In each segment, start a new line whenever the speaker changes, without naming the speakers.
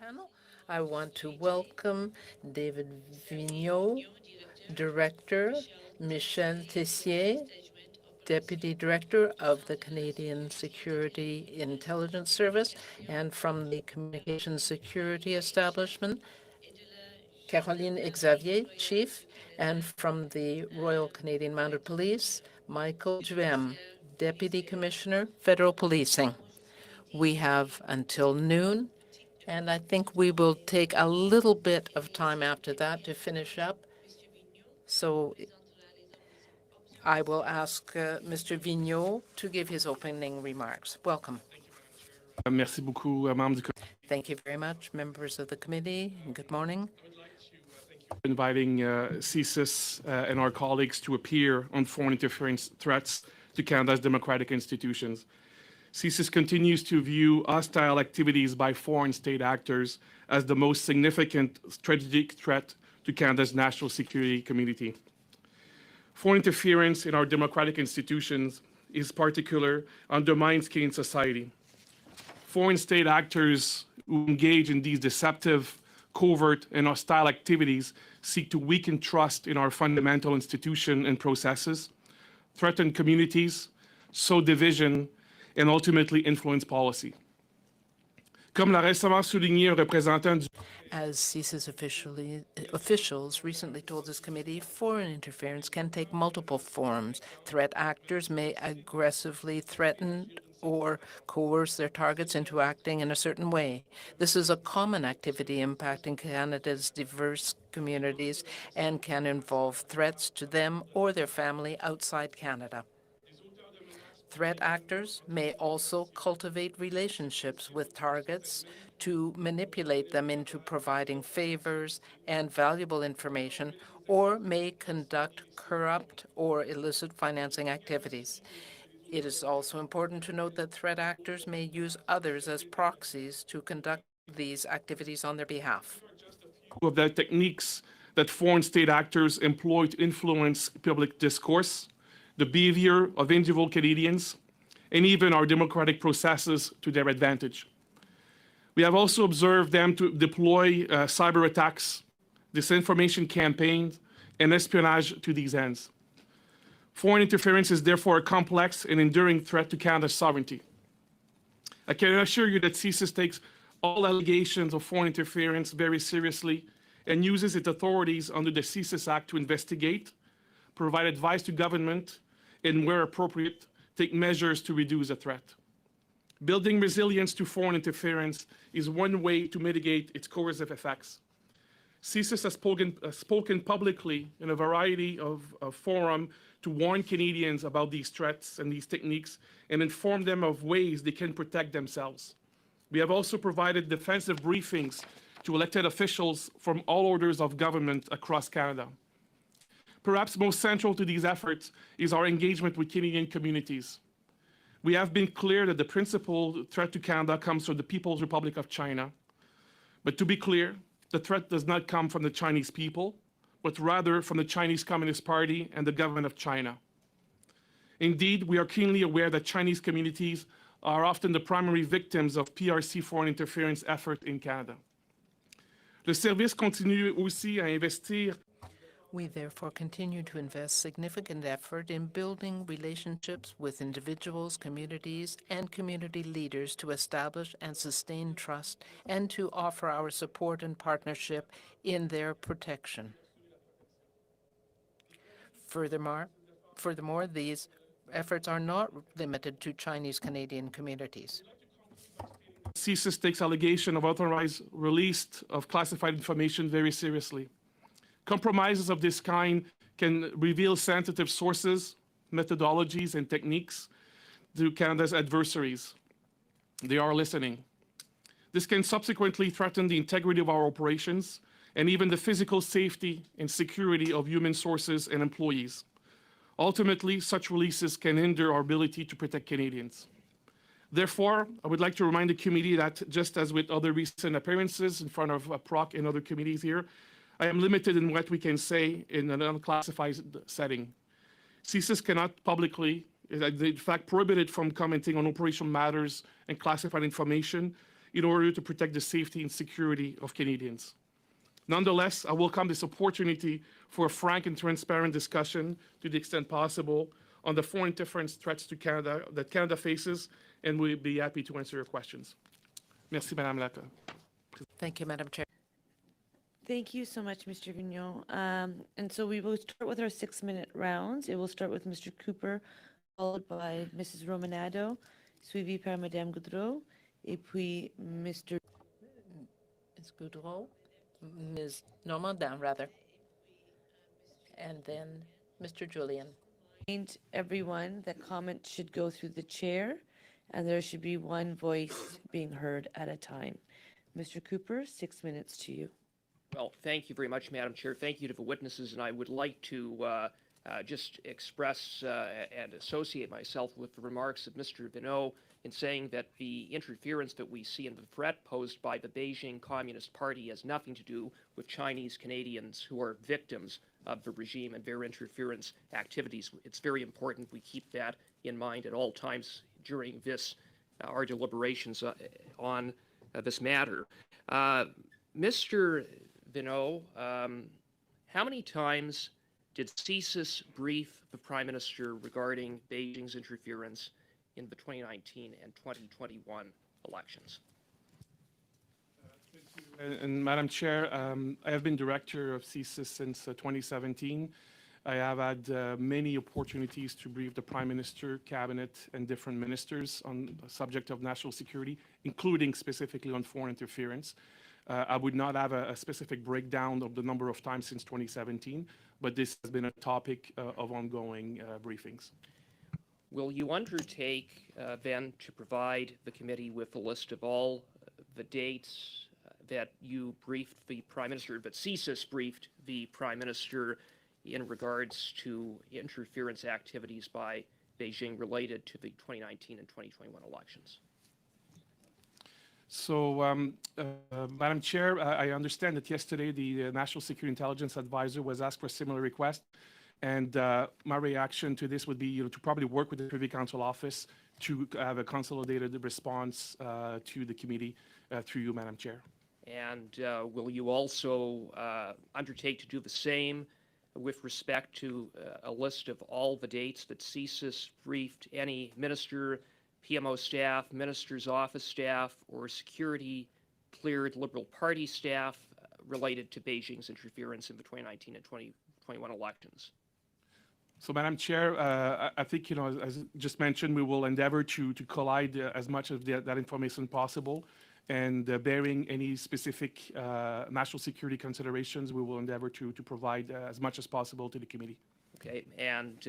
panel. I want to welcome David Vigneault, Director, Michel Tessier, Deputy Director of the Canadian Security Intelligence Service, and from the Communications Security Establishment, Caroline Xavier, Chief, and from the Royal Canadian Mounted Police, Michael Duhem, Deputy Commissioner, Federal Policing. We have until noon, and I think we will take a little bit of time after that to finish up. So I will ask Mr. Vigneault to give his opening remarks. Welcome.
Merci beaucoup, membres du
Thank you very much, members of the committee. Good morning.
inviting CSIS and our colleagues to appear on foreign interference threats to Canada's democratic institutions. CSIS continues to view hostile activities by foreign state actors as the most significant strategic threat to Canada's national security community. Foreign interference in our democratic institutions is particular undermines Canadian society. Foreign state actors who engage in these deceptive, covert, and hostile activities seek to weaken trust in our fundamental institutions and processes, threaten communities, sow division, and ultimately influence policy. Comme l'a récemment souligné un représentant du
As CSIS officials recently told this committee, foreign interference can take multiple forms. Threat actors may aggressively threaten or coerce their targets into acting in a certain way. This is a common activity impacting Canada's diverse communities and can involve threats to them or their family outside Canada. Threat actors may also cultivate relationships with targets to manipulate them into providing favors and valuable information, or may conduct corrupt or illicit financing activities. It is also important to note that threat actors may use others as proxies to conduct these activities on their behalf.
of the techniques that foreign state actors employ to influence public discourse, the behavior of individual Canadians, and even our democratic processes to their advantage. We have also observed them to deploy cyber attacks, disinformation campaigns, and espionage to these ends. Foreign interference is therefore a complex and enduring threat to Canada's sovereignty. I can assure you that CSIS takes all allegations of foreign interference very seriously and uses its authorities under the CSIS Act to investigate, provide advice to government, and where appropriate, take measures to reduce the threat. Building resilience to foreign interference is one way to mitigate its coercive effects. CSIS has spoken publicly in a variety of forums to warn Canadians about these threats and these techniques and inform them of ways they can protect themselves. We have also provided defensive briefings to elected officials from all orders of government across Canada. Perhaps most central to these efforts is our engagement with Canadian communities. We have been clear that the principal threat to Canada comes from the People's Republic of China. But to be clear, the threat does not come from the Chinese people, but rather from the Chinese Communist Party and the government of China. Indeed, we are keenly aware that Chinese communities are often the primary victims of PRC foreign interference effort in Canada. Le service continue aussi à investir.
We therefore continue to invest significant effort in building relationships with individuals, communities, and community leaders to establish and sustain trust and to offer our support and partnership in their protection. Furthermore, these efforts are not limited to Chinese Canadian communities.
CSIS takes allegation of unauthorized release of classified information very seriously. Compromises of this kind can reveal sensitive sources, methodologies, and techniques to Canada's adversaries. They are listening. This can subsequently threaten the integrity of our operations and even the physical safety and security of human sources and employees. Ultimately, such releases can hinder our ability to protect Canadians. Therefore, I would like to remind the committee that just as with other recent appearances in front of PROC and other committees here, I am limited in what we can say in an unclassified setting. CSIS cannot publicly, in fact, prohibited from commenting on operational matters and classified information, in order to protect the safety and security of Canadians. Nonetheless, I welcome this opportunity for a frank and transparent discussion to the extent possible on the foreign interference threats to Canada that Canada faces, and we'll be happy to answer your questions. Merci, Madame la.
Thank you, Madam Chair.
Thank you so much, Mr. Vigneault. And so we will start with our 6-minute rounds. It will start with Mr. Cooper, followed by Mrs. Romanado, suivi par Madame Goudreau, et puis Mr.
Ms. Goudreau, Ms. Normandin, rather, and then Mr. Julian.
Remind everyone that comments should go through the chair, and there should be one voice being heard at a time. Mr. Cooper, 6 minutes to you.
Well, thank you very much, Madam Chair. Thank you to the witnesses, and I would like to just express and associate myself with the remarks of Mr. Vigneault in saying that the interference that we see and the threat posed by the Beijing Communist Party has nothing to do with Chinese Canadians who are victims of the regime and their interference activities. It's very important we keep that in mind at all times during this our deliberations on this matter. Mr. Vigneault, how many times did CSIS brief the Prime Minister regarding Beijing's interference in the 2019 and 2021 elections?
And Madam Chair, I have been director of CSIS since 2017. I have had many opportunities to brief the Prime Minister, Cabinet, and different ministers on the subject of national security, including specifically on foreign interference. I would not have a specific breakdown of the number of times since 2017, but this has been a topic of ongoing briefings.
Will you undertake then to provide the committee with a list of all the dates that you briefed the Prime Minister, but CSIS briefed the Prime Minister in regards to interference activities by Beijing related to the 2019 and 2021 elections?
So, Madam Chair, I understand that yesterday the National Security Intelligence Advisor was asked for a similar request, and my reaction to this would be, to probably work with the Privy Council office to have a consolidated response to the committee through you, Madam Chair.
And will you also undertake to do the same with respect to a list of all the dates that CSIS briefed any minister, PMO staff, minister's office staff, or security-cleared Liberal Party staff related to Beijing's interference in the 2019 and 2021 elections?
So, Madam Chair, I think, as just mentioned, we will endeavor to collide as much of that information possible. And bearing any specific national security considerations, we will endeavor to provide as much as possible to the committee.
Okay, and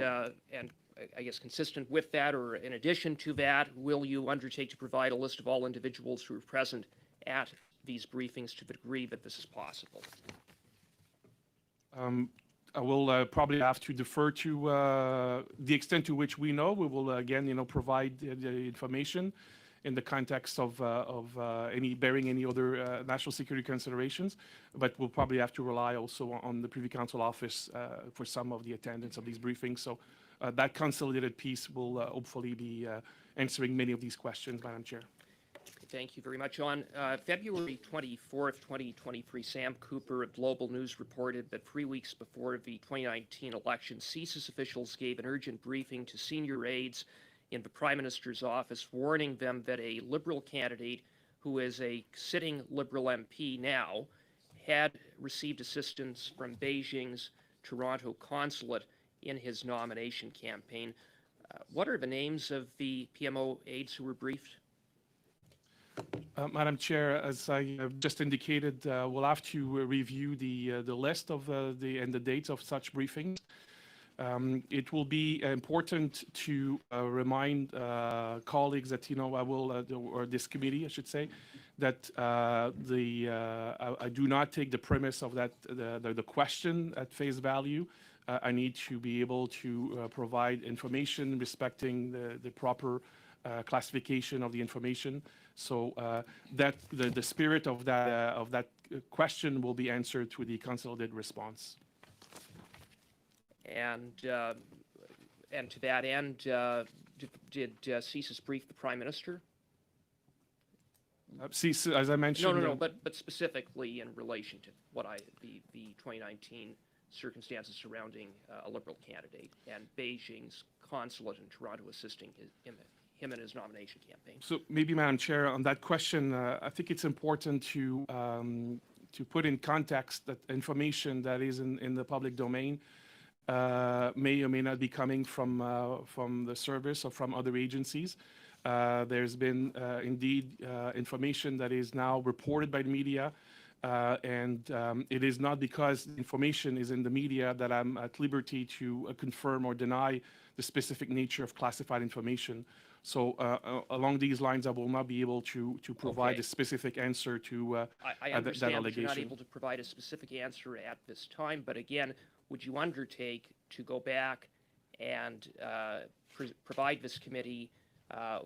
I guess consistent with that, or in addition to that, will you undertake to provide a list of all individuals who are present at these briefings to the degree that this is possible?
I will probably have to defer to the extent to which we know. We will again, provide the information in the context of bearing any other national security considerations, but we'll probably have to rely also on the Privy Council office for some of the attendance of these briefings. So that consolidated piece will hopefully be answering many of these questions, Madam Chair.
Thank you very much. On February 24th, 2023, Sam Cooper of Global News reported that 3 weeks before the 2019 election, CSIS officials gave an urgent briefing to senior aides in the Prime Minister's office, warning them that a Liberal candidate who is a sitting Liberal MP now had received assistance from Beijing's Toronto consulate in his nomination campaign. What are the names of the PMO aides who were briefed?
Madam Chair, as I just indicated, we'll have to review the list of and the dates of such briefings. It will be important to remind colleagues that, I will, or this committee, I should say, that I do not take the premise of that, the question at face value. I need to be able to provide information respecting the proper classification of the information. So that the spirit of that question will be answered through the consolidated response.
And to that end, did CSIS brief the Prime Minister
CSIS, as I mentioned.
No, but specifically in relation to what the 2019 circumstances surrounding a Liberal candidate and Beijing's consulate in Toronto assisting him in his nomination campaign.
So maybe, Madam Chair, on that question, I think it's important to put in context that information that is in the public domain may or may not be coming from the service or from other agencies. There's been indeed information that is now reported by the media, and it is not because information is in the media that I'm at liberty to confirm or deny the specific nature of classified information. So along these lines, I will not be able to provide a specific answer to
I
that
understand that
allegation.
you're not able to provide a specific answer at this time, but again, would you undertake to go back and provide this committee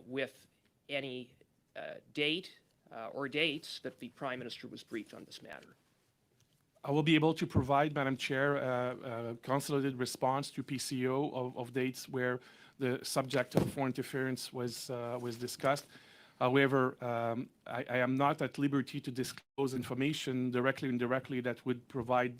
with any date or dates that the Prime Minister was briefed on this matter?
I will be able to provide, Madam Chair, a consolidated response to PCO of dates where the subject of foreign interference was discussed. However, I am not at liberty to disclose information directly or indirectly that would provide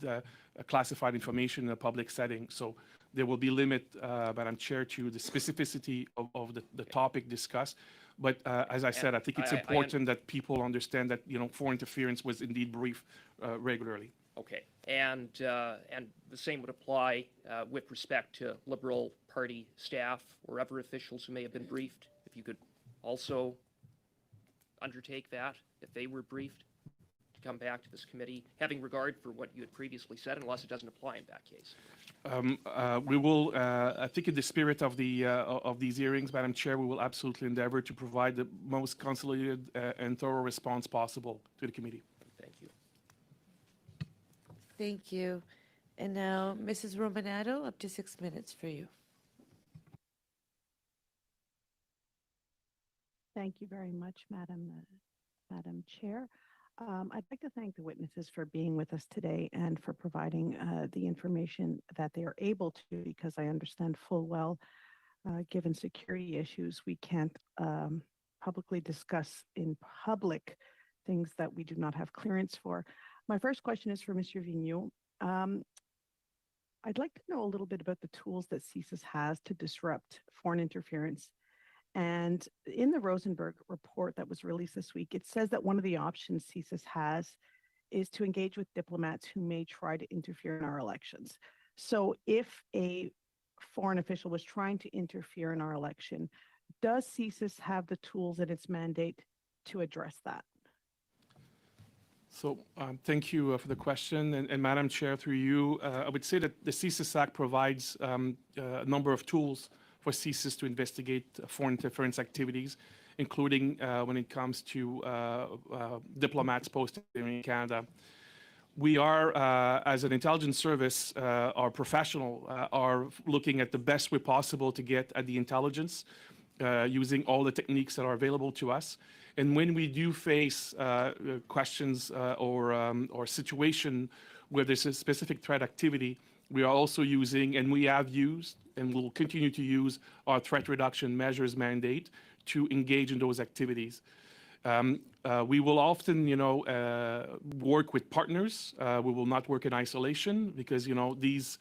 classified information in a public setting. So there will be limit, Madam Chair, to the specificity of the topic discussed. But as I said, I think it's important that people understand that foreign interference was indeed briefed regularly.
Okay, and the same would apply with respect to Liberal Party staff or other officials who may have been briefed. If you could also undertake that, if they were briefed, to come back to this committee, having regard for what you had previously said, unless it doesn't apply in that case.
We will, I think in the spirit of these hearings, Madam Chair, we will absolutely endeavor to provide the most consolidated and thorough response possible to the committee.
Thank you.
Thank you. And now, Mrs. Romanado, up to 6 minutes for you.
Thank you very much, Madam Chair. I'd like to thank the witnesses for being with us today and for providing the information that they are able to, because I understand full well, given security issues, we can't publicly discuss in public things that we do not have clearance for. My first question is for Mr. Vigneault. I'd like to know a little bit about the tools that CSIS has to disrupt foreign interference. And in the Rosenberg report that was released this week, it says that one of the options CSIS has is to engage with diplomats who may try to interfere in our elections. So if a foreign official was trying to interfere in our election, does CSIS have the tools in its mandate to address that?
So thank you for the question. And Madam Chair, through you, I would say that the CSIS Act provides a number of tools for CSIS to investigate foreign interference activities, including when it comes to diplomats posted in Canada. We are, as an intelligence service, our professional are looking at the best way possible to get at the intelligence using all the techniques that are available to us. And when we do face questions or situation where there's a specific threat activity, we are also using, and we have used, and will continue to use, our threat reduction measures mandate to engage in those activities. We will often, work with partners. We will not work in isolation because, these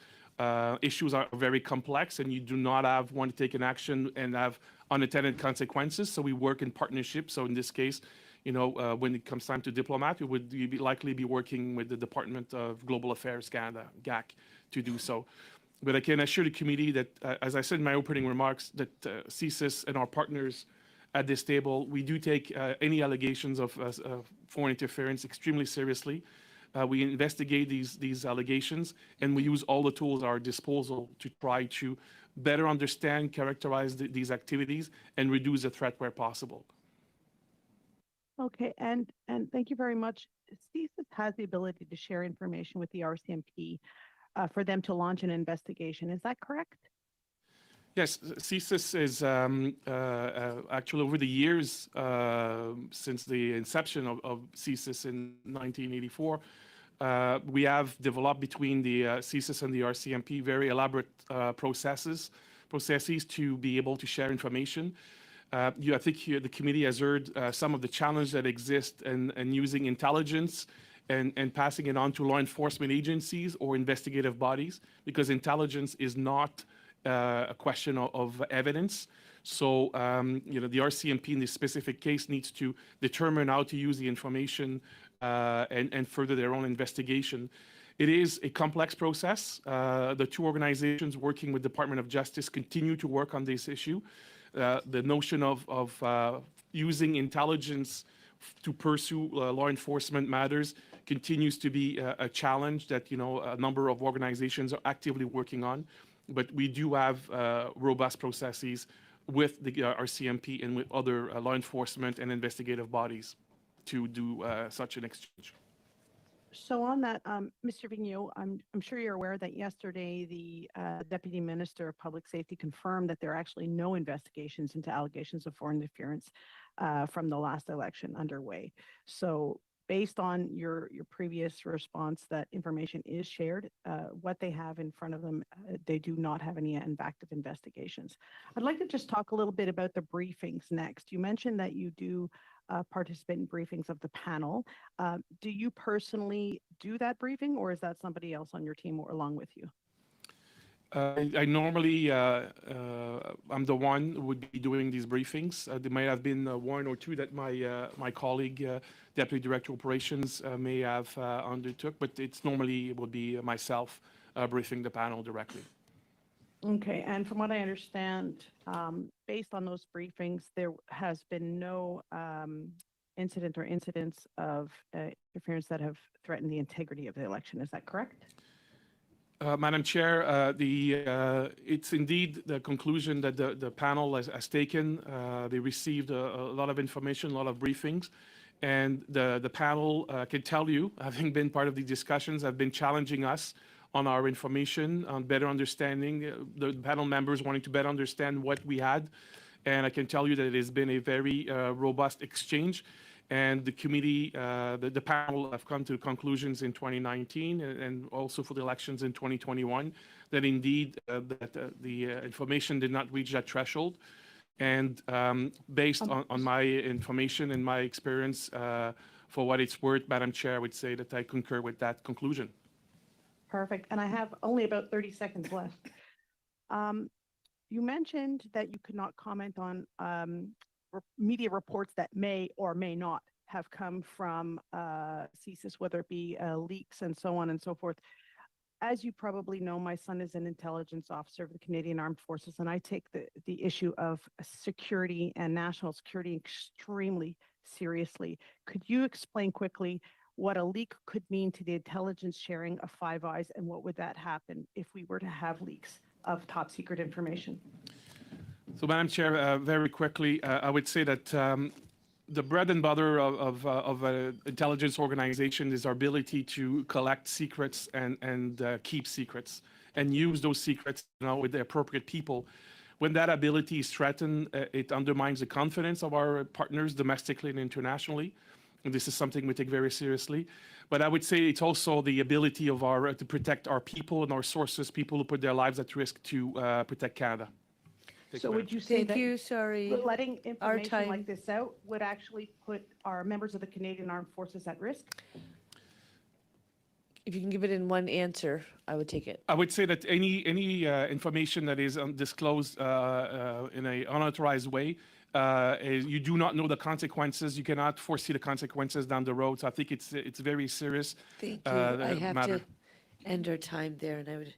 issues are very complex and you do not want to take an action and have unintended consequences. So we work in partnership. So in this case, when it comes time to diplomat, we would likely be working with the Department of Global Affairs Canada, GAC, to do so. But I can assure the committee that, as I said in my opening remarks, that CSIS and our partners at this table, we do take any allegations of foreign interference extremely seriously. We investigate these allegations, and we use all the tools at our disposal to try to better understand, characterize these activities, and reduce the threat where possible.
Okay, and thank you very much. CSIS has the ability to share information with the RCMP for them to launch an investigation. Is that correct?
Yes, CSIS is actually over the years, since the inception of CSIS in 1984, we have developed between the CSIS and the RCMP very elaborate processes to be able to share information. I think the committee has heard some of the challenges that exist in using intelligence and passing it on to law enforcement agencies or investigative bodies, because intelligence is not a question of evidence. So, the RCMP in this specific case needs to determine how to use the information and further their own investigation. It is a complex process. The two organizations working with Department of Justice continue to work on this issue. The notion of using intelligence to pursue law enforcement matters continues to be a challenge that a number of organizations are actively working on. But we do have robust processes with the RCMP and with other law enforcement and investigative bodies to do such an exchange.
So on that, Mr. Vigneault, I'm sure you're aware that yesterday the Deputy Minister of Public Safety confirmed that there are actually no investigations into allegations of foreign interference from the last election underway. So based on your previous response that information is shared, what they have in front of them, they do not have any active investigations. I'd like to just talk a little bit about the briefings next. You mentioned that you do participate in briefings of the panel. Do you personally do that briefing, or is that somebody else on your team or along with you?
I normally, I'm the one who would be doing these briefings. There may have been one or two that my colleague, Deputy Director Operations, may have undertook, but it would be myself briefing the panel directly.
Okay, and from what I understand, based on those briefings, there has been no incident or incidents of interference that have threatened the integrity of the election. Is that correct?
Madam Chair, it's indeed the conclusion that the panel has taken. They received a lot of information, a lot of briefings, and the panel can tell you, having been part of the discussions, have been challenging us on our information, on better understanding, the panel members wanting to better understand what we had. And I can tell you that it has been a very robust exchange. And the committee, the panel have come to conclusions in 2019 and also for the elections in 2021 that indeed the information did not reach that threshold. And based on my information and my experience, for what it's worth, Madam Chair, I would say that I concur with that conclusion.
Perfect. And I have only about 30 seconds left. You mentioned that you could not comment on media reports that may or may not have come from CSIS, whether it be leaks and so on and so forth. As you probably know, my son is an intelligence officer of the Canadian Armed Forces, and I take the issue of security and national security extremely seriously. Could you explain quickly what a leak could mean to the intelligence sharing of Five Eyes, and what would that happen if we were to have leaks of top secret information?
So, Madam Chair, very quickly, I would say that the bread and butter of an intelligence organization is our ability to collect secrets and keep secrets and use those secrets with the appropriate people. When that ability is threatened, it undermines the confidence of our partners domestically and internationally. And this is something we take very seriously. But I would say it's also the ability of to protect our people and our sources, people who put their lives at risk to protect Canada.
So would you say
Thank
that
you, sorry.
letting information
time.
like this out would actually put our members of the Canadian Armed Forces at risk?
If you can give it in one answer, I would take it.
I would say that any information that is undisclosed in an unauthorized way, you do not know the consequences. You cannot foresee the consequences down the road. So I think it's very serious.
Thank you. I have
matter.
to end our time there, and I would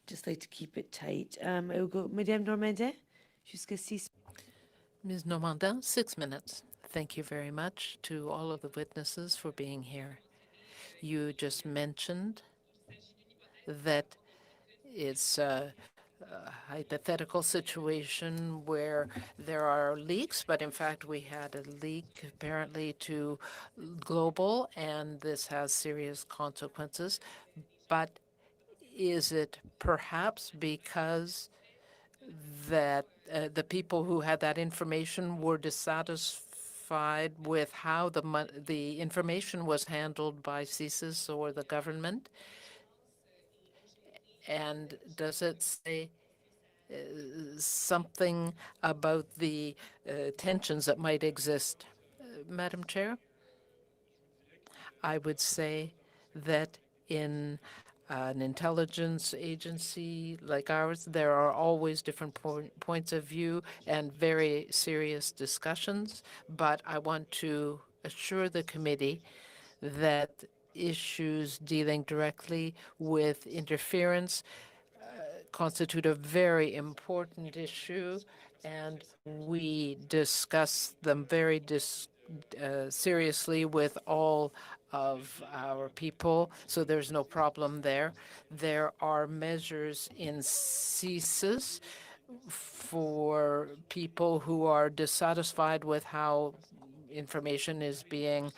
just like to keep it tight. I will go, Madame Normandin, jusqu'à 6.
Ms. Normandin, 6 minutes. Thank you very much to all of the witnesses for being here. You just mentioned that it's a hypothetical situation where there are leaks, but in fact we had a leak apparently to Global, and this has serious consequences. But is it perhaps because that the people who had that information were dissatisfied with how the information was handled by CSIS or the government? And does it say something about the tensions that might exist. Madam Chair, I would say that in an intelligence agency like ours, there are always different points of view and very serious discussions. But I want to assure the committee that issues dealing directly with interference constitute a very important issue, and we discuss them very seriously with all of our people, so there's no problem there. There are measures in CSIS for people who are dissatisfied with how information is being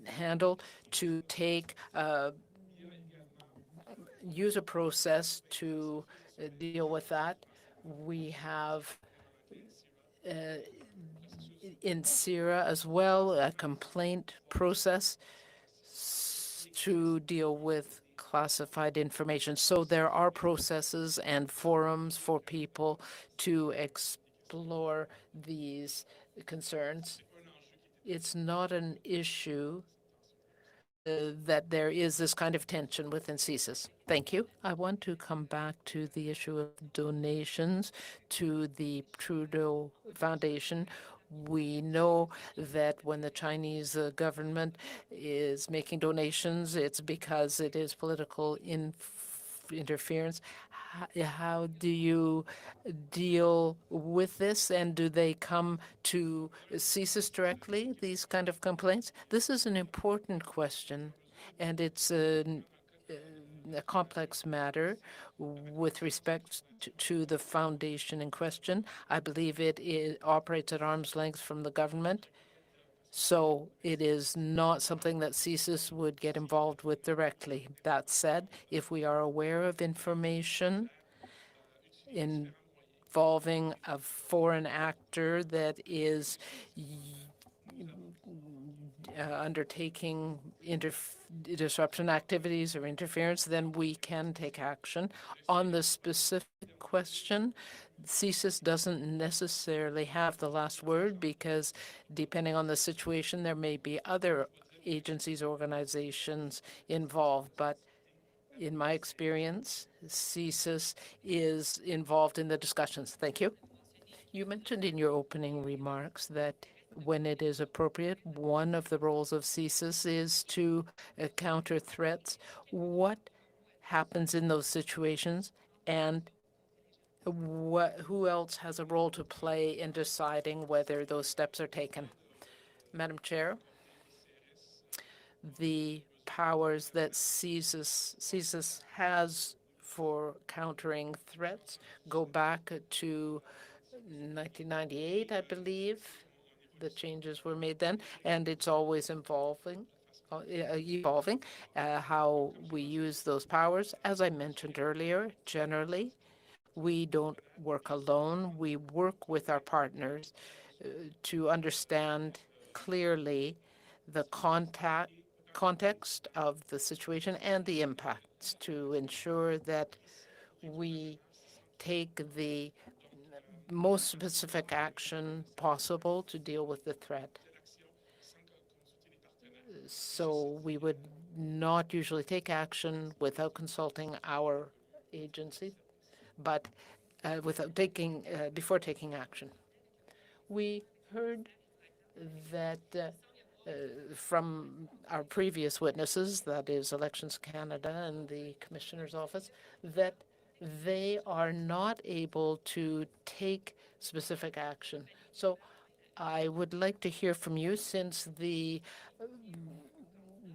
handled to use a process to deal with that. We have in CIRA as well a complaint process to deal with classified information. So there are processes and forums for people to explore these concerns. It's not an issue that there is this kind of tension within CSIS. Thank you. I want to come back to the issue of donations to the Trudeau Foundation. We know that when the Chinese government is making donations, it's because it is political interference. How do you deal with this, and do they come to CSIS directly, these kind of complaints? This is an important question, and it's a complex matter with respect to the foundation in question. I believe it operates at arm's length from the government, so it is not something that CSIS would get involved with directly. That said, if we are aware of information involving a foreign actor that is undertaking disruption activities or interference, then we can take action. On the specific question, CSIS doesn't necessarily have the last word because depending on the situation, there may be other agencies, organizations involved. But in my experience, CSIS is involved in the discussions. Thank you. You mentioned in your opening remarks that when it is appropriate, one of the roles of CSIS is to counter threats. What happens in those situations, and who else has a role to play in deciding whether those steps are taken? Madam Chair, the powers that CSIS has for countering threats go back to 1998, I believe. The changes were made then, and it's always evolving how we use those powers. As I mentioned earlier, generally, we don't work alone. We work with our partners to understand clearly the context of the situation and the impacts to ensure that we take the most specific action possible to deal with the threat. So we would not usually take action without consulting our agency, but before taking action. We heard that from our previous witnesses, that is Elections Canada and the Commissioner's Office, that they are not able to take specific action. So I would like to hear from you, since the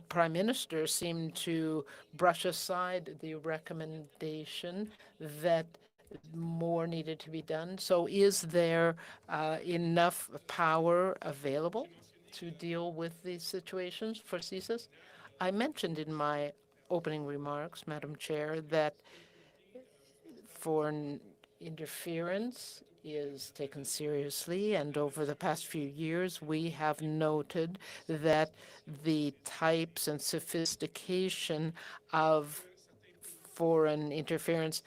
Prime Minister seemed to brush aside the recommendation that more needed to be done. So is there enough power available to deal with these situations for CSIS? I mentioned in my opening remarks, Madam Chair, that foreign interference is taken seriously, and over the past few years, we have noted that the types and sophistication of foreign interference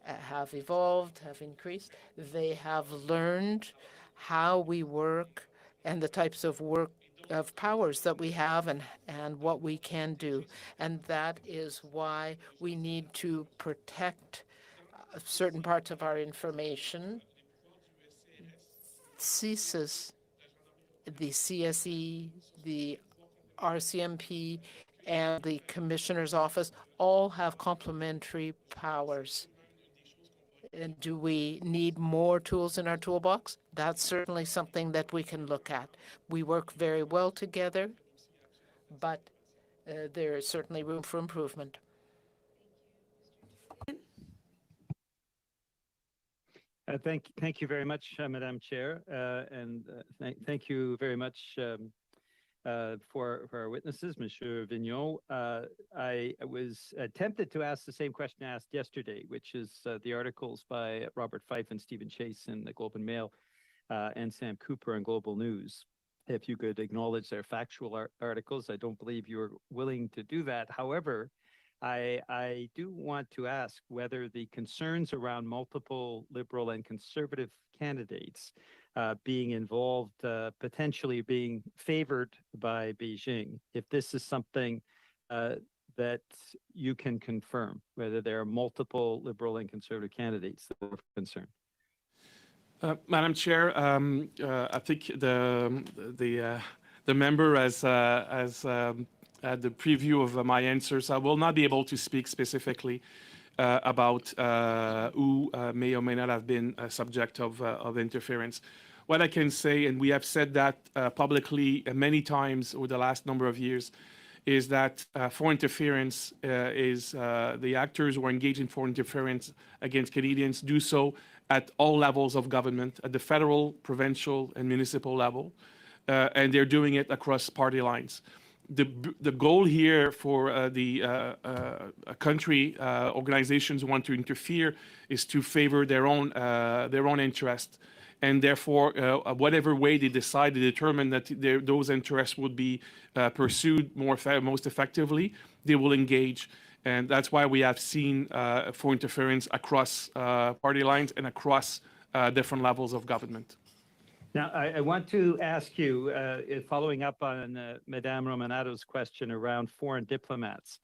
have evolved, have increased. They have learned how we work and the types of work of powers that we have and what we can do. And that is why we need to protect certain parts of our information. CSIS, the CSE, the RCMP, and the Commissioner's Office all have complementary powers. And do we need more tools in our toolbox? That's certainly something that we can look at. We work very well together, but there is certainly room for improvement.
Thank you very much, Madam Chair, and thank you very much for our witnesses, Monsieur Vigneault. I was tempted to ask the same question asked yesterday, which is the articles by Robert Fife and Stephen Chase in the Globe and Mail and Sam Cooper in Global News. If you could acknowledge their factual articles, I don't believe you're willing to do that. However, I do want to ask whether the concerns around multiple Liberal and Conservative candidates being involved, potentially being favored by Beijing, if this is something that you can confirm, whether there are multiple Liberal and Conservative candidates that are concerned.
Madam Chair, I think the member has had the preview of my answers. I will not be able to speak specifically about who may or may not have been a subject of interference. What I can say, and we have said that publicly many times over the last number of years, is that foreign interference is the actors who are engaged in foreign interference against Canadians do so at all levels of government, at the federal, provincial, and municipal level, and they're doing it across party lines. The goal here for country organizations who want to interfere is to favor their own interest, and therefore, whatever way they decide to determine that those interests would be pursued most effectively, they will engage. And that's why we have seen foreign interference across party lines and across different levels of government.
Now, I want to ask you, following up on Madame Romanato's question around foreign diplomats,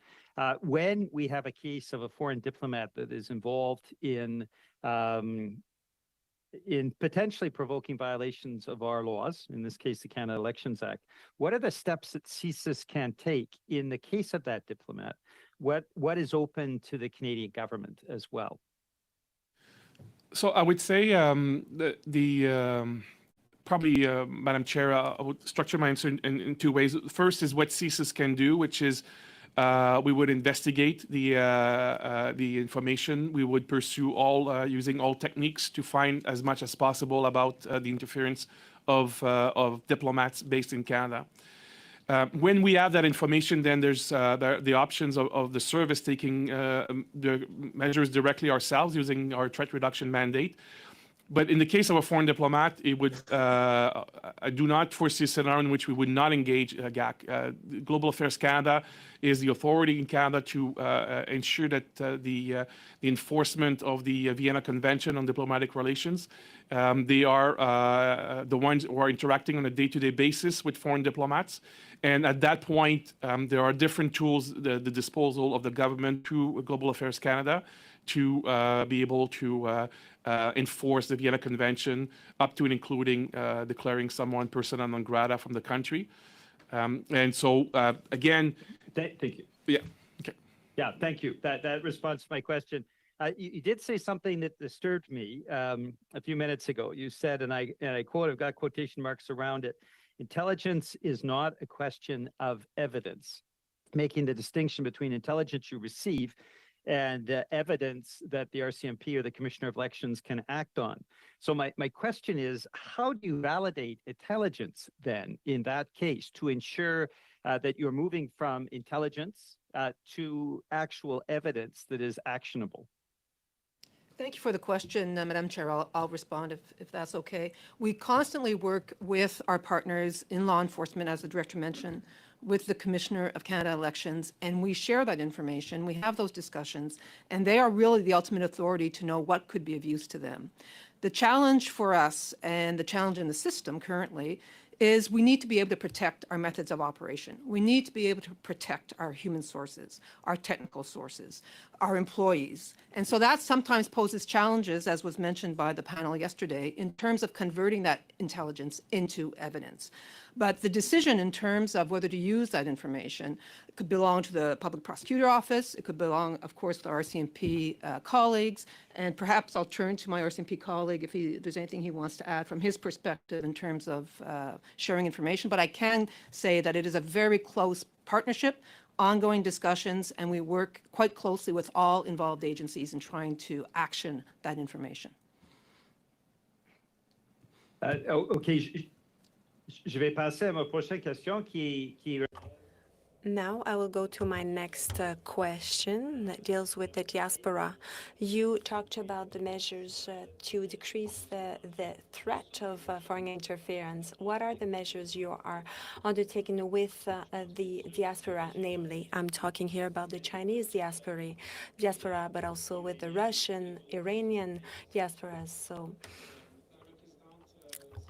when we have a case of a foreign diplomat that is involved in potentially provoking violations of our laws, in this case, the Canada Elections Act, what are the steps that CSIS can take in the case of that diplomat? What is open to the Canadian government as well?
So I would say probably, Madam Chair, I would structure my answer in two ways. First is what CSIS can do, which is we would investigate the information. We would pursue using all techniques to find as much as possible about the interference of diplomats based in Canada. When we have that information, then there's the options of the service taking the measures directly ourselves using our threat reduction mandate. But in the case of a foreign diplomat, it would I do not foresee a scenario in which we would not engage GAC. Global Affairs Canada is the authority in Canada to ensure that the enforcement of the Vienna Convention on Diplomatic Relations. They are the ones who are interacting on a day-to-day basis with foreign diplomats. And at that point, there are different tools, the disposal of the government through Global Affairs Canada to be able to enforce the Vienna Convention up to and including declaring someone persona non grata from the country. And so, again...
Thank you.
Yeah. Okay.
Yeah, thank you. That responds to my question. You did say something that disturbed me a few minutes ago. You said, and I quote, I've got quotation marks around it, intelligence is not a question of evidence, making the distinction between intelligence you receive and evidence that the RCMP or the Commissioner of Elections can act on. So my question is, how do you validate intelligence then in that case to ensure that you're moving from intelligence to actual evidence that is actionable?
Thank you for the question, Madam Chair. I'll respond if that's okay. We constantly work with our partners in law enforcement, as the Director mentioned, with the Commissioner of Canada Elections, and we share that information. We have those discussions, and they are really the ultimate authority to know what could be of use to them. The challenge for us and the challenge in the system currently is we need to be able to protect our methods of operation. We need to be able to protect our human sources, our technical sources, our employees. And so that sometimes poses challenges, as was mentioned by the panel yesterday, in terms of converting that intelligence into evidence. But the decision in terms of whether to use that information could belong to the Public Prosecutor Office. It could belong, of course, to our RCMP colleagues. And perhaps I'll turn to my RCMP colleague if there's anything he wants to add from his perspective in terms of sharing information. But I can say that it is a very close partnership, ongoing discussions, and we work quite closely with all involved agencies in trying to action that information.
OK, je vais passer à ma prochaine question qui
Now I will go to my next question that deals with the diaspora. You talked about the measures to decrease the threat of foreign interference. What are the measures you are undertaking with the diaspora? Namely, I'm talking here about the Chinese diaspora, but also with the Russian, Iranian diasporas. So,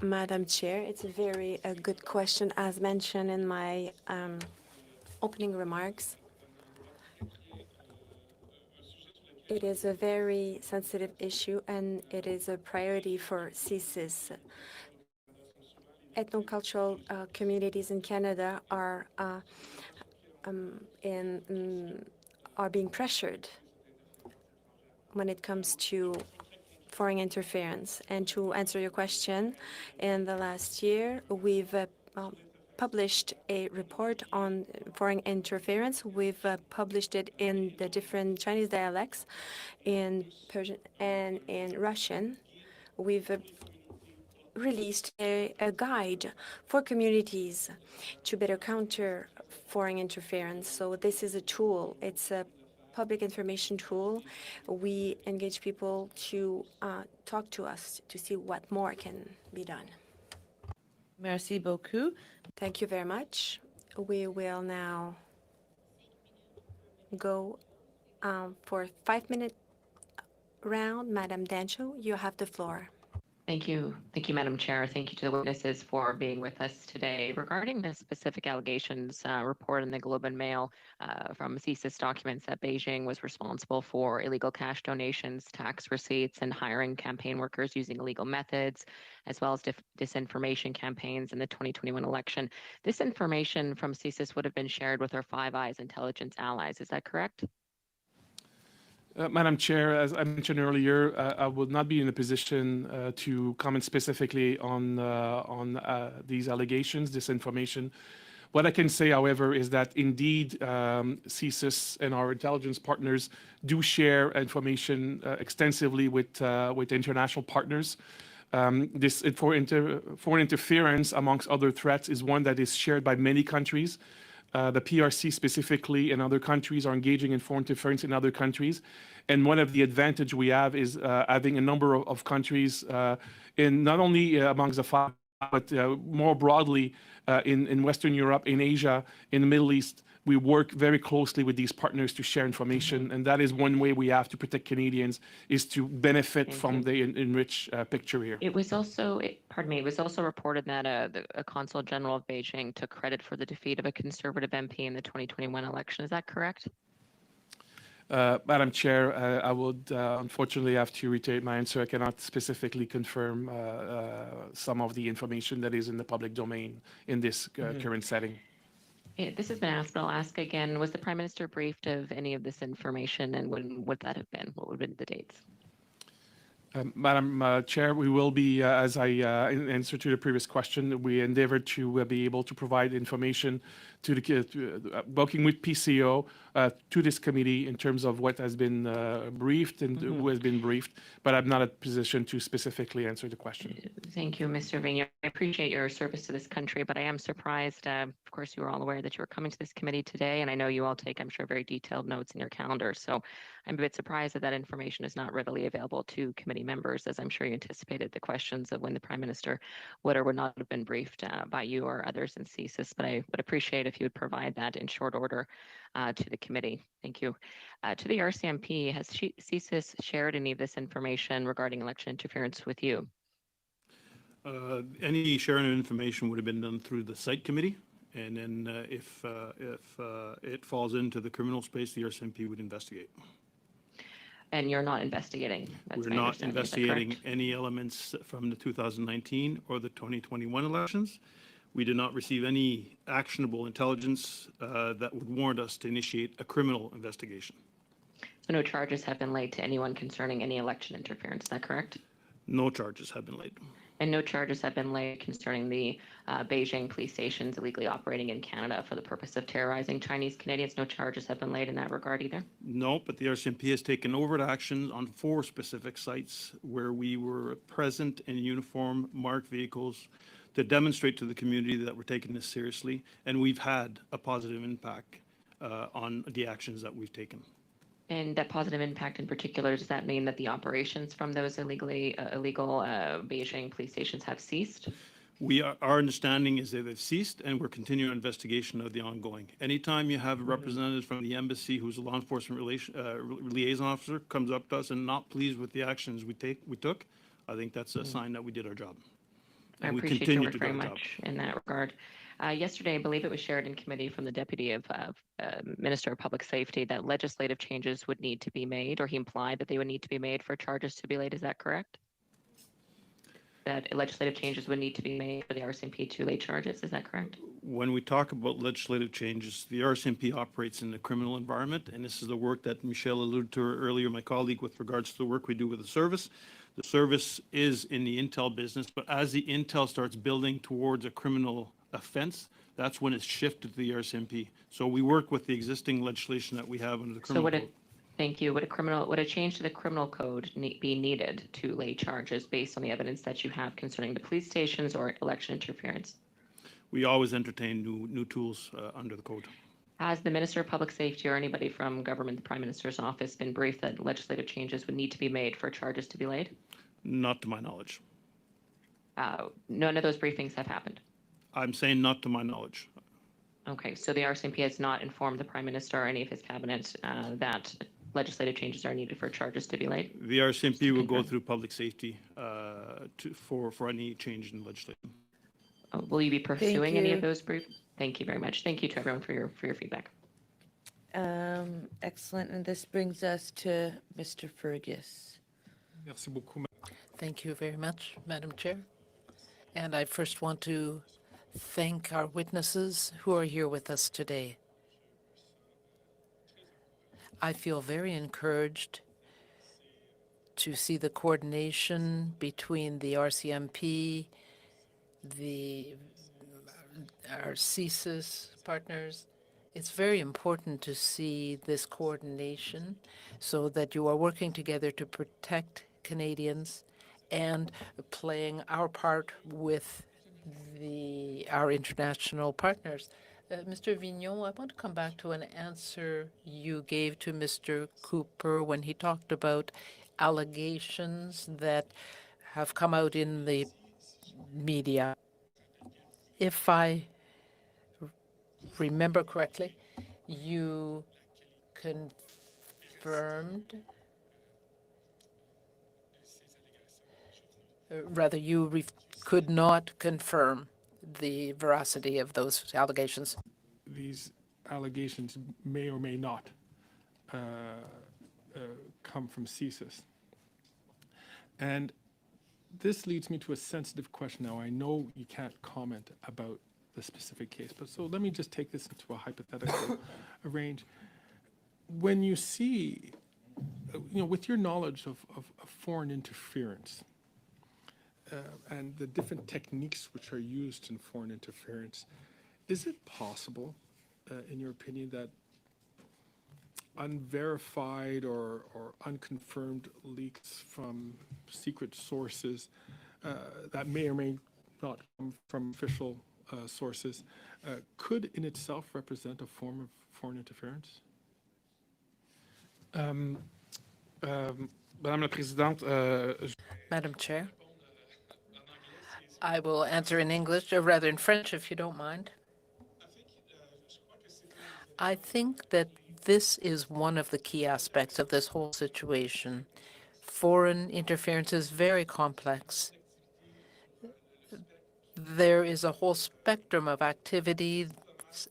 Madam Chair, it's a very good question. As mentioned in my opening remarks, it is a very sensitive issue and it is a priority for CSIS. Ethnocultural communities in Canada are being pressured when it comes to foreign interference. And to answer your question, in the last year, we've published a report on foreign interference. We've published it in the different Chinese dialects, in Persian and in Russian. We've released a guide for communities to better counter foreign interference. So this is a tool. It's a public information tool. We engage people to talk to us to see what more can be done.
Merci beaucoup.
Thank you very much. We will now go for a 5-minute round. Madam Dancho, you have the floor.
Thank you. Thank you, Madam Chair. Thank you to the witnesses for being with us today. Regarding the specific allegations report in the Globe and Mail from CSIS documents that Beijing was responsible for illegal cash donations, tax receipts, and hiring campaign workers using illegal methods, as well as disinformation campaigns in the 2021 election. This information from CSIS would have been shared with our Five Eyes intelligence allies. Is that correct?
Madam Chair, as I mentioned earlier, I will not be in a position to comment specifically on these allegations, this information. What I can say, however, is that indeed CSIS and our intelligence partners do share information extensively with international partners. This foreign interference, amongst other threats, is one that is shared by many countries. The PRC specifically and other countries are engaging in foreign interference in other countries. And one of the advantage we have is having a number of countries in not only amongst the five, but more broadly in Western Europe, in Asia, in the Middle East. We work very closely with these partners to share information. And that is one way we have to protect Canadians, is to benefit from the enriched picture here.
It was also, pardon me, it was also reported that a Consul General of Beijing took credit for the defeat of a Conservative MP in the 2021 election. Is that correct?
Madam Chair, I would unfortunately have to reiterate my answer. I cannot specifically confirm some of the information that is in the public domain in this current setting.
This has been asked, but I'll ask again. Was the Prime Minister briefed of any of this information, and when would that have been? What would have been the dates?
Madam Chair, we will be, as I in answer to the previous question, we endeavored to be able to provide information to the working with PCO to this committee in terms of what has been briefed and who has been briefed, but I'm not in a position to specifically answer the question.
Thank you, Mr. Vigneault. I appreciate your service to this country, but I am surprised. Of course, you were all aware that you were coming to this committee today, and I know you all take, I'm sure, very detailed notes in your calendar. So I'm a bit surprised that that information is not readily available to committee members, as I'm sure you anticipated the questions of when the Prime Minister would or would not have been briefed by you or others in CSIS. But I would appreciate if you would provide that in short order to the committee. Thank you. To the RCMP, has CSIS shared any of this information regarding election interference with you?
Any sharing of information would have been done through the site committee, and then if it falls into the criminal space, the RCMP would investigate.
And you're not investigating?
We're not investigating any elements from the 2019 or the 2021 elections. We did not receive any actionable intelligence that would warrant us to initiate a criminal investigation.
So no charges have been laid to anyone concerning any election interference, is that correct?
No charges have been laid.
And no charges have been laid concerning the Beijing police stations illegally operating in Canada for the purpose of terrorizing Chinese Canadians? No charges have been laid in that regard either?
No, but the RCMP has taken overt actions on 4 specific sites where we were present in uniform, marked vehicles to demonstrate to the community that we're taking this seriously, and we've had a positive impact on the actions that we've taken.
And that positive impact in particular, does that mean that the operations from those illegal Beijing police stations have ceased?
Our understanding is that they've ceased, and we're continuing investigation of the ongoing. Anytime you have a representative from the embassy who's a law enforcement liaison officer comes up to us and not pleased with the actions we took, I think that's a sign that we did our job.
I
And we
appreciate
continue
your
to
work
do
very
our job.
much in that regard. Yesterday, I believe it was shared in committee from the Deputy of Minister of Public Safety that legislative changes would need to be made, or he implied that they would need to be made for charges to be laid. Is that correct? That legislative changes would need to be made for the RCMP to lay charges. Is that correct?
When we talk about legislative changes, the RCMP operates in the criminal environment, and this is the work that Michelle alluded to earlier, my colleague, with regards to the work we do with the service. The service is in the intel business, but as the intel starts building towards a criminal offense, that's when it's shifted to the RCMP. So we work with the existing legislation that we have under the criminal code.
Thank you. Would a change to the criminal code be needed to lay charges based on the evidence that you have concerning the police stations or election interference?
We always entertain new tools under the code.
Has the Minister of Public Safety or anybody from government, the Prime Minister's office, been briefed that legislative changes would need to be made for charges to be laid?
Not to my knowledge.
None of those briefings have happened.
I'm saying not to my knowledge.
Okay, so the RCMP has not informed the Prime Minister or any of his cabinet that legislative changes are needed for charges to be laid?
The RCMP will go through public safety for any change in legislation.
Will you be pursuing any
you.
of those briefs? Thank you very much. Thank you to everyone for your feedback.
Excellent. And this brings us to Mr. Fergus.
Thank you very much, Madam Chair. And I first want to thank our witnesses who are here with us today. I feel very encouraged to see the coordination between the RCMP, our CSIS partners. It's very important to see this coordination so that you are working together to protect Canadians and playing our part with our international partners. Mr. Vigneault, I want to come back to an answer you gave to Mr. Cooper when he talked about allegations that have come out in the media. If I remember correctly, you confirmed, you could not confirm the veracity of those allegations.
These allegations may or may not come from CSIS. And this leads me to a sensitive question. Now, I know you can't comment about the specific case, but so let me just take this into a hypothetical range. When you see, with your knowledge of foreign interference and the different techniques which are used in foreign interference, is it possible, in your opinion, that unverified or unconfirmed leaks from secret sources that may or may not come from official sources could in itself represent a form of foreign interference?
Madame la Présidente,
Madam Chair, I will answer in English, or rather in French, if you don't mind. I think that this is one of the key aspects of this whole situation. Foreign interference is very complex. There is a whole spectrum of activity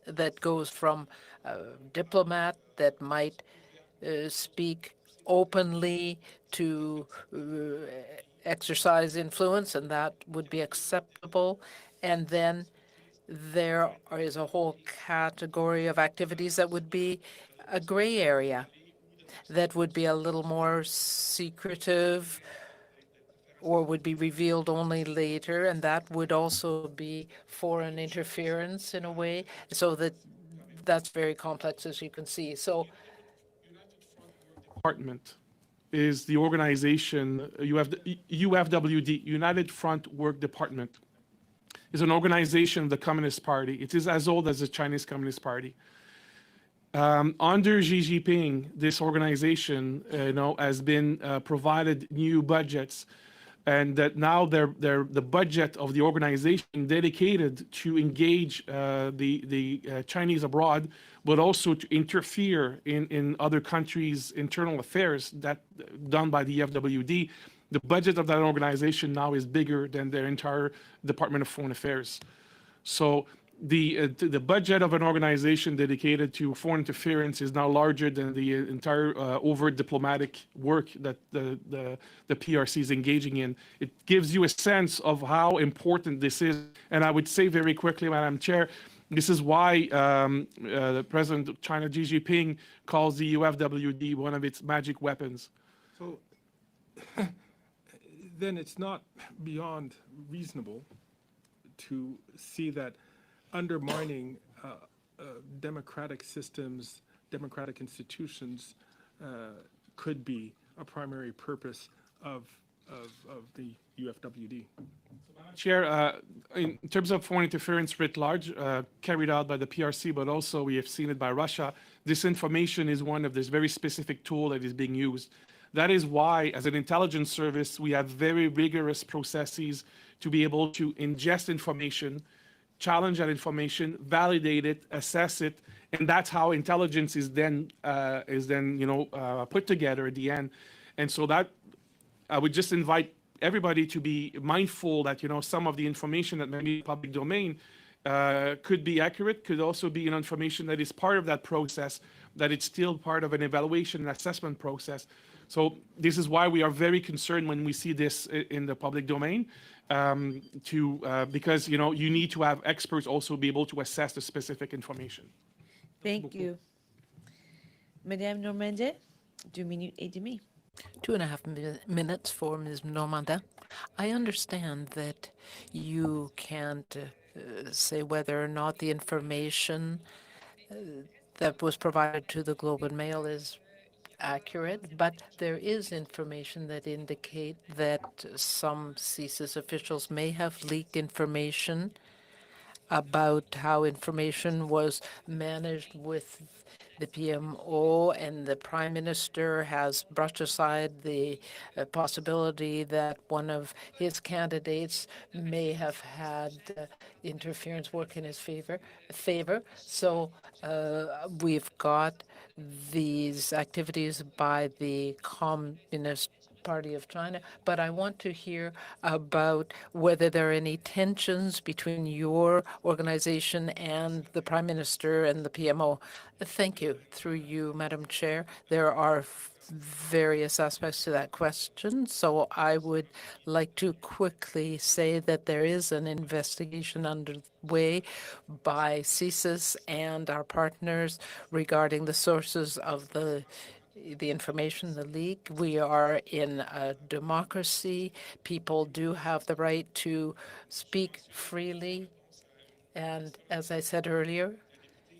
that goes from a diplomat that might speak openly to exercise influence, and that would be acceptable. And then there is a whole category of activities that would be a gray area, that would be a little more secretive or would be revealed only later, and that would also be foreign interference in a way. So that's very complex, as you can see. So
department is the organization, UFWD, United Front Work Department, is an organization of the Communist Party. It is as old as the Chinese Communist Party. Under Xi Jinping, this organization, has been provided new budgets, and that now the budget of the organization dedicated to engage the Chinese abroad, but also to interfere in other countries' internal affairs that done by the FWD. The budget of that organization now is bigger than their entire Department of Foreign Affairs. So the budget of an organization dedicated to foreign interference is now larger than the entire overt diplomatic work that the PRC is engaging in. It gives you a sense of how important this is. And I would say very quickly, Madam Chair, this is why the President of China, Xi Jinping, calls the UFWD one of its magic weapons.
So then it's not beyond reasonable to see that undermining democratic systems, democratic institutions could be a primary purpose of the UFWD.
Chair, in terms of foreign interference writ large, carried out by the PRC, but also we have seen it by Russia, disinformation is one of this very specific tool that is being used. That is why, as an intelligence service, we have very rigorous processes to be able to ingest information, challenge that information, validate it, assess it, and that's how intelligence is then put together at the end. And so that I would just invite everybody to be mindful that some of the information that may be public domain could be accurate, could also be information that is part of that process, that it's still part of an evaluation and assessment process. So this is why we are very concerned when we see this in the public domain, because you need to have experts also be able to assess the specific information.
Thank you. Madame Normandin, 2 minutes et demi.
2.5 minutes for Ms. Normandin. I understand that you can't say whether or not the information that was provided to the Globe and Mail is accurate, but there is information that indicate that some CSIS officials may have leaked information about how information was managed with the PMO, and the Prime Minister has brushed aside the possibility that one of his candidates may have had interference work in his favor. So we've got these activities by the Communist Party of China, but I want to hear about whether there are any tensions between your organization and the Prime Minister and the PMO. Thank you. Through you, Madam Chair, there are various aspects to that question, so I would like to quickly say that there is an investigation underway by CSIS and our partners regarding the sources of the information, the leak. We are in a democracy. People do have the right to speak freely. And as I said earlier,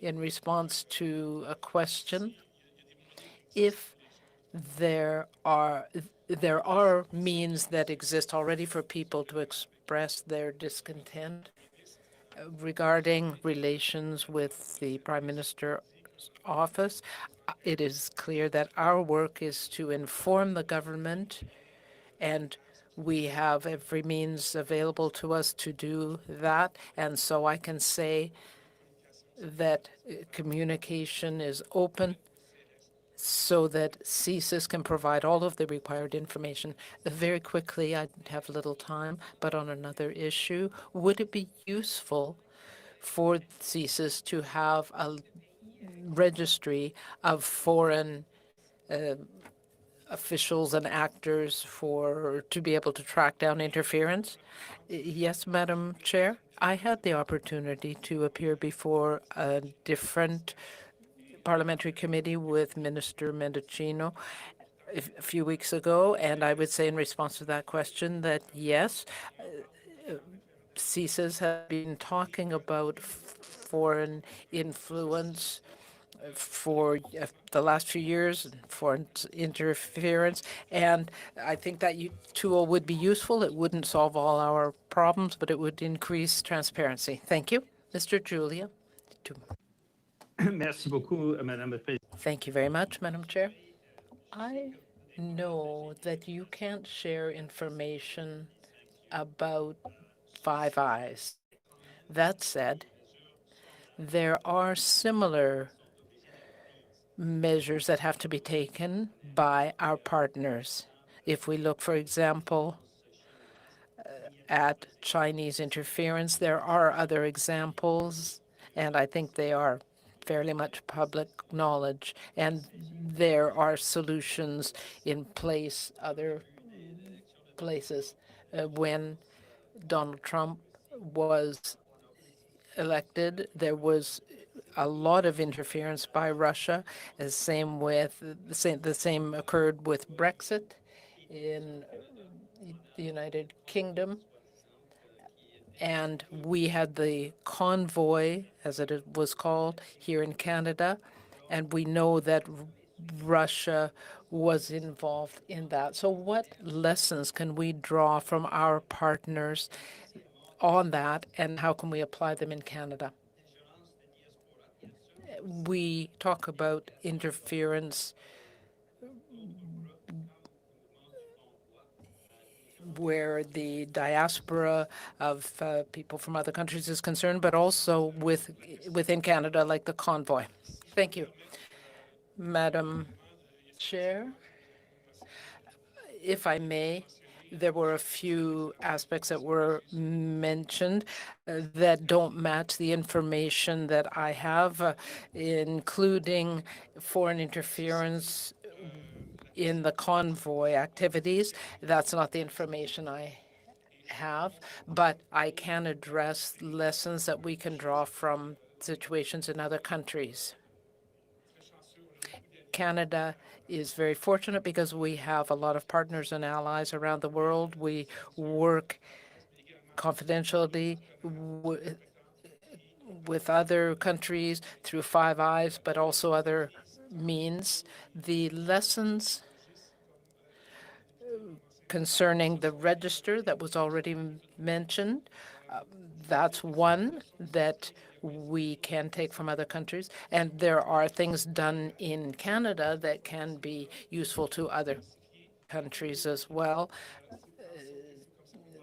in response to a question, if there are there are means that exist already for people to express their discontent regarding relations with the Prime Minister's office. It is clear that our work is to inform the government, and we have every means available to us to do that. And so I can say that communication is open so that CSIS can provide all of the required information. Very quickly, I have little time, but on another issue, would it be useful for CSIS to have a registry of foreign officials and actors to be able to track down interference? Yes, Madam Chair. I had the opportunity to appear before a different parliamentary committee with Minister Mendocino a few weeks ago, and I would say in response to that question that yes, CSIS has been talking about foreign influence for the last few years, foreign interference, and I think that tool would be useful. It wouldn't solve all our problems, but it would increase transparency. Thank you. Mr. Julia.
Merci beaucoup, Madame la Présidente.
Thank you very much, Madam Chair. I know that you can't share information about Five Eyes. That said, there are similar measures that have to be taken by our partners. If we look, for example, at Chinese interference, there are other examples, and I think they are fairly much public knowledge, and there are solutions in place, other places. When Donald Trump was elected, there was a lot of interference by Russia. The same occurred with Brexit in the United Kingdom. And we had the convoy, as it was called, here in Canada, and we know that Russia was involved in that. So what lessons can we draw from our partners on that, and how can we apply them in Canada? We talk about interference where the diaspora of people from other countries is concerned, but also within Canada, like the convoy. Thank you. Madam Chair, if I may, there were a few aspects that were mentioned that don't match the information that I have, including foreign interference in the convoy activities. That's not the information I have, but I can address lessons that we can draw from situations in other countries. Canada is very fortunate because we have a lot of partners and allies around the world. We work confidentially with other countries through Five Eyes, but also other means. The lessons concerning the register that was already mentioned, that's one that we can take from other countries. And there are things done in Canada that can be useful to other countries as well.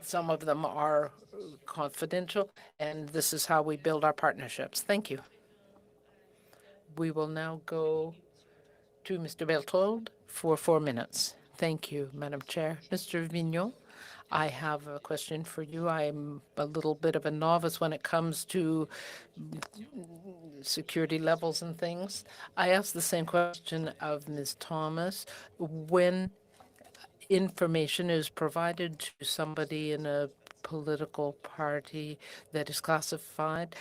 Some of them are confidential, and this is how we build our partnerships. Thank you. We will now go to Mr. Berthold for 4 minutes. Thank you, Madam Chair. Mr. Vigneault, I have a question for you. I'm a little bit of a novice when it comes to security levels and things. I asked the same question of Ms. Thomas. When information is provided to somebody in a political party that is classified,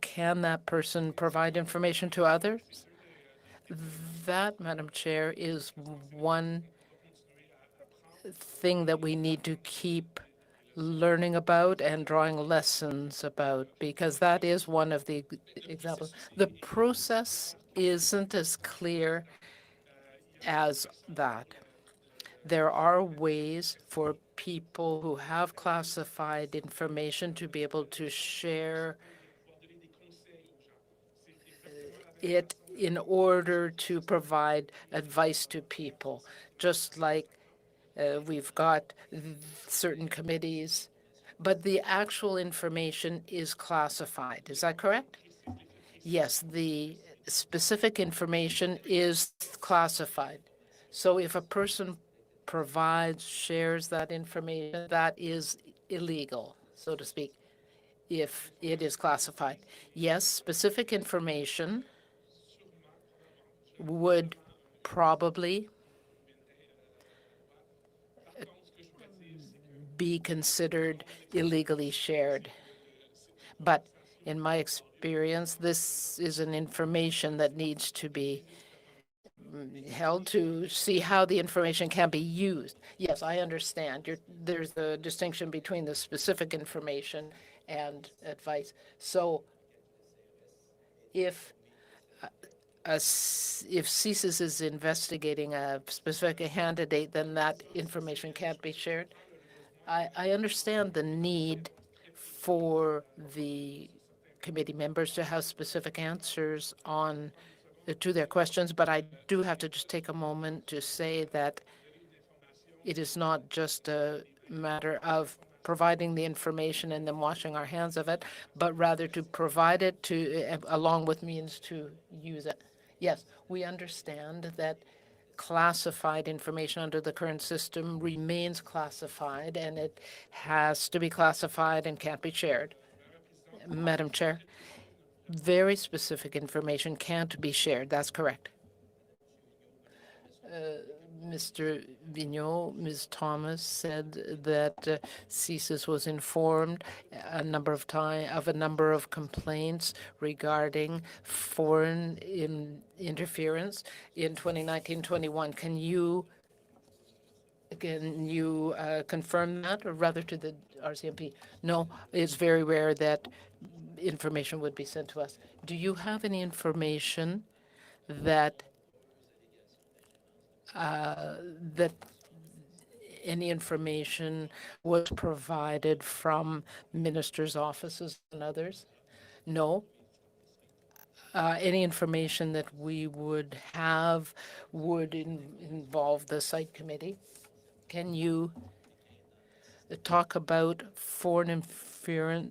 can that person provide information to others? That, Madam Chair, is one thing that we need to keep learning about and drawing lessons about, because that is one of the examples. The process isn't as clear as that. There are ways for people who have classified information to be able to share it in order to provide advice to people, just like we've got certain committees, but the actual information is classified. Is that correct? Yes, the specific information is classified. So if a person provides, shares that information, that is illegal, so to speak, if it is classified. Yes, specific information would probably be considered illegally shared. But in my experience, this is an information that needs to be held to see how the information can be used. Yes, I understand. There's a distinction between the specific information and advice. So if if CSIS is investigating a specific candidate, then that information can't be shared. I understand the need for the committee members to have specific answers on to their questions, but I do have to just take a moment to say that it is not just a matter of providing the information and then washing our hands of it, but rather to provide it to along with means to use it. Yes, we understand that classified information under the current system remains classified, and it has to be classified and can't be shared. Madam Chair, very specific information can't be shared. That's correct. Mr. Vigneault, Ms. Thomas said that CSIS was informed a number of times of a number of complaints regarding foreign interference in 2019-21. Can you confirm that, or rather to the RCMP? No, it's very rare that information would be sent to us. Do you have any information that that any information was provided from ministers' offices and others? No. Any information that we would have would involve the site committee. Can you talk about foreign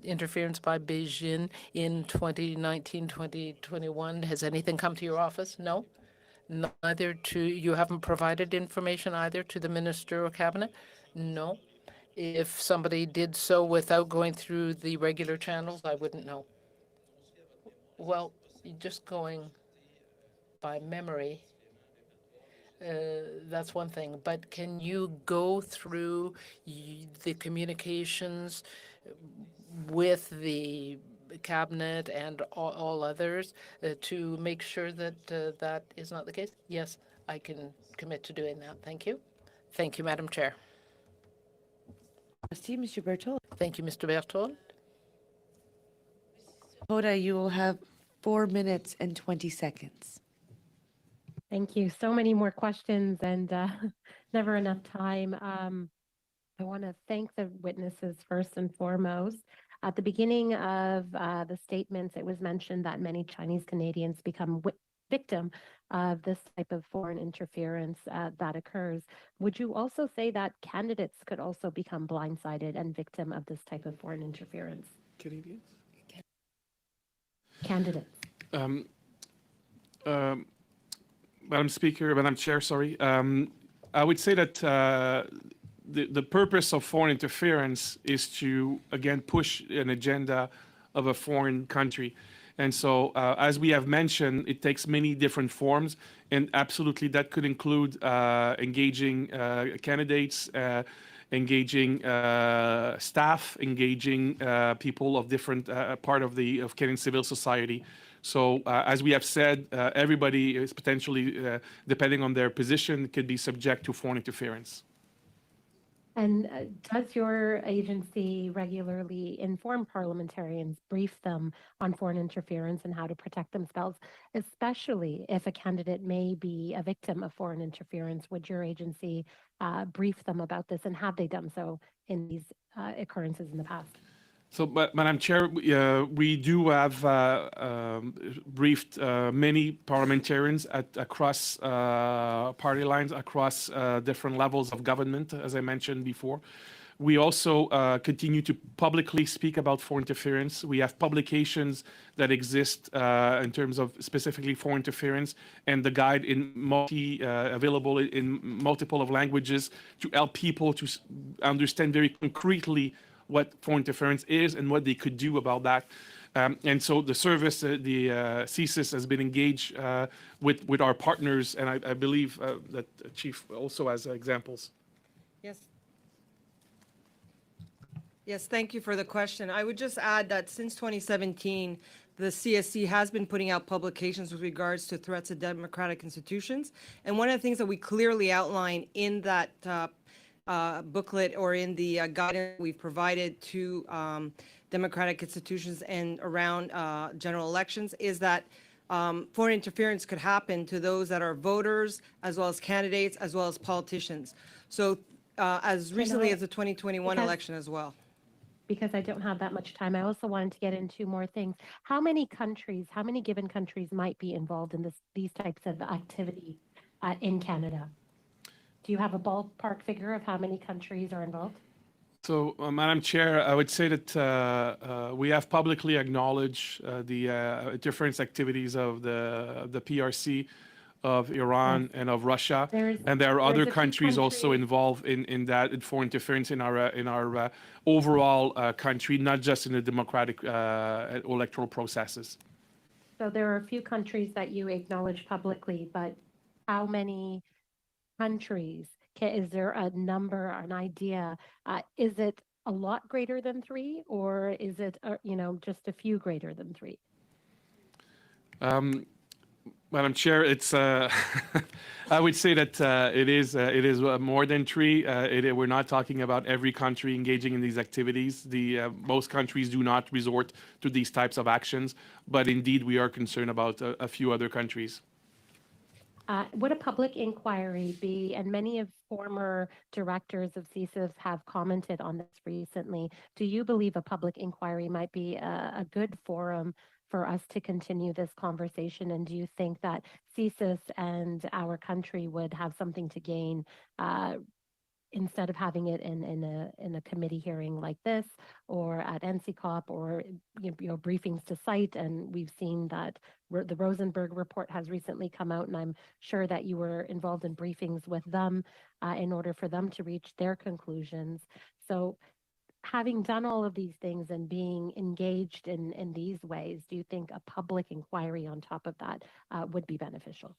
interference by Beijing in 2019-2021? Has anything come to your office? No? Neither to, you haven't provided information either to the minister or cabinet? No. If somebody did so without going through the regular channels, I wouldn't know. Well, just going by memory, that's one thing. But can you go through the communications with the cabinet and all others to make sure that that is not the case? Yes, I can commit to doing that. Thank you. Thank you, Madam Chair.
Trustee, Mr. Berthold.
Thank you, Mr. Berthold.
Hoda, you will have 4 minutes and 20 seconds.
Thank you. So many more questions and never enough time. I want to thank the witnesses first and foremost. At the beginning of the statements, it was mentioned that many Chinese Canadians become victim of this type of foreign interference that occurs. Would you also say that candidates could also become blindsided and victim of this type of foreign interference?
Canadians?
Candidates.
Madam Speaker, Madam Chair, sorry. I would say that the purpose of foreign interference is to, again, push an agenda of a foreign country. And so, as we have mentioned, it takes many different forms, and absolutely that could include engaging candidates, engaging staff, engaging people of different part of Canadian civil society. So, as we have said, everybody is potentially, depending on their position, could be subject to foreign interference.
And does your agency regularly inform parliamentarians, brief them on foreign interference and how to protect themselves, especially if a candidate may be a victim of foreign interference? Would your agency brief them about this, and have they done so in these occurrences in the past?
So, Madam Chair, we do have briefed many parliamentarians across party lines, across different levels of government, as I mentioned before. We also continue to publicly speak about foreign interference. We have publications that exist in terms of specifically foreign interference, and the guide available in multiple of languages to help people to understand very concretely what foreign interference is and what they could do about that. And so the service, the CSIS has been engaged with our partners, and I believe that the Chief also has examples.
Yes. Yes, thank you for the question. I would just add that since 2017, the CSC has been putting out publications with regards to threats to democratic institutions. And one of the things that we clearly outline in that booklet or in the guidance we've provided to democratic institutions and around general elections is that foreign interference could happen to those that are voters, as well as candidates, as well as politicians. So as recently as the 2021 election as well.
Because I don't have that much time, I also wanted to get into more things. How many given countries might be involved in these types of activities in Canada? Do you have a ballpark figure of how many countries are involved?
So, Madam Chair, I would say that we have publicly acknowledged the interference activities of the PRC, of Iran, and of Russia. And there are other countries also involved in that, in foreign interference in our overall country, not just in the democratic electoral processes.
So there are a few countries that you acknowledge publicly, but how many countries? Is there a number, an idea? Is it a lot greater than 3, or is it, just a few greater than 3?
Madam Chair, it's I would say that it is more than 3. We're not talking about every country engaging in these activities. Most countries do not resort to these types of actions, but indeed we are concerned about a few other countries.
Would a public inquiry be, and many of former directors of CSIS have commented on this recently, do you believe a public inquiry might be a good forum for us to continue this conversation? And do you think that CSIS and our country would have something to gain instead of having it in a committee hearing like this, or at NCCOP, or briefings to site? And we've seen that the Rosenberg report has recently come out, and I'm sure that you were involved in briefings with them in order for them to reach their conclusions. So having done all of these things and being engaged in these ways, do you think a public inquiry on top of that would be beneficial?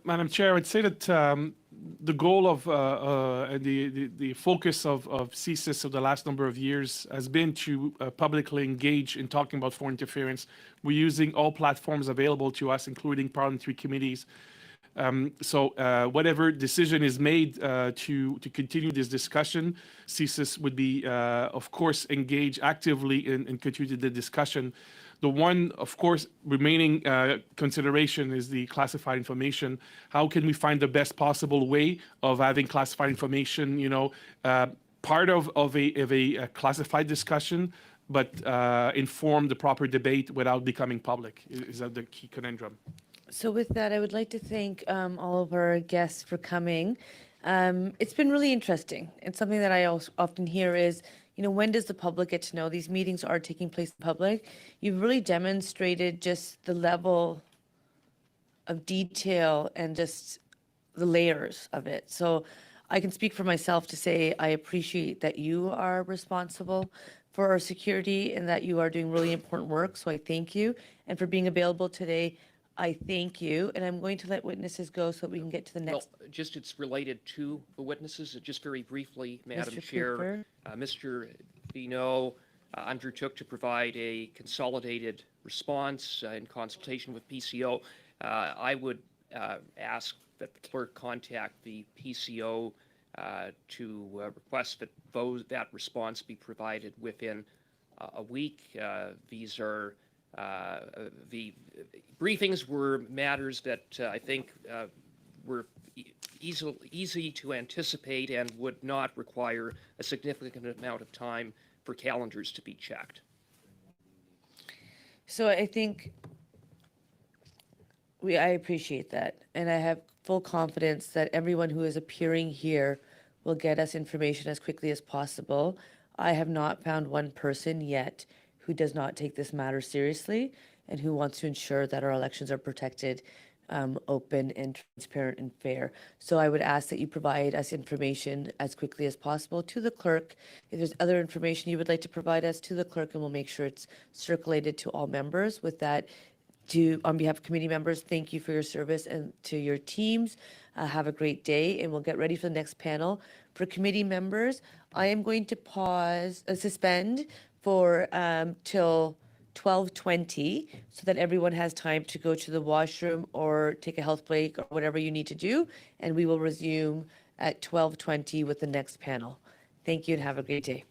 Madam Chair, I would say that the goal of the focus of CSIS of the last number of years has been to publicly engage in talking about foreign interference. We're using all platforms available to us, including parliamentary committees. So whatever decision is made to continue this discussion, CSIS would be, of course, engaged actively in continuing the discussion. The one, of course, remaining consideration is the classified information. How can we find the best possible way of having classified information, part of a classified discussion, but inform the proper debate without becoming public? Is that the key conundrum?
So with that, I would like to thank all of our guests for coming. It's been really interesting. And something that I also often hear is, when does the public get to know? These meetings are taking place in public. You've really demonstrated just the level of detail and just the layers of it. So I can speak for myself to say I appreciate that you are responsible for our security and that you are doing really important work. So I thank you. And for being available today, I thank you. And I'm going to let witnesses go so that we can get to the next.
Well, just it's related to the witnesses. Just very briefly, Madam
Mr.
Chair,
Cooper.
Mr. Vigneault undertook to provide a consolidated response in consultation with PCO. I would ask that the clerk contact the PCO request that that response be provided within a week. These are the briefings were matters that I think were easy to anticipate and would not require a significant amount of time for calendars to be checked.
So I think I appreciate that, and I have full confidence that everyone who is appearing here will get us information as quickly as possible. I have not found one person yet who does not take this matter seriously and who wants to ensure that our elections are protected, open and transparent and fair. So I would ask that you provide us information as quickly as possible to the clerk. If there's other information you would like to provide us, to the clerk, and we'll make sure it's circulated to all members. With that, on behalf of committee members, thank you for your service, and to your teams, have a great day, and we'll get ready for the next panel. For committee members, I am going to suspend for till 12:20 so that everyone has time to go to the washroom or take a health break or whatever you need to do, and we will resume at 12:20 with the next panel. Thank you and have a great day.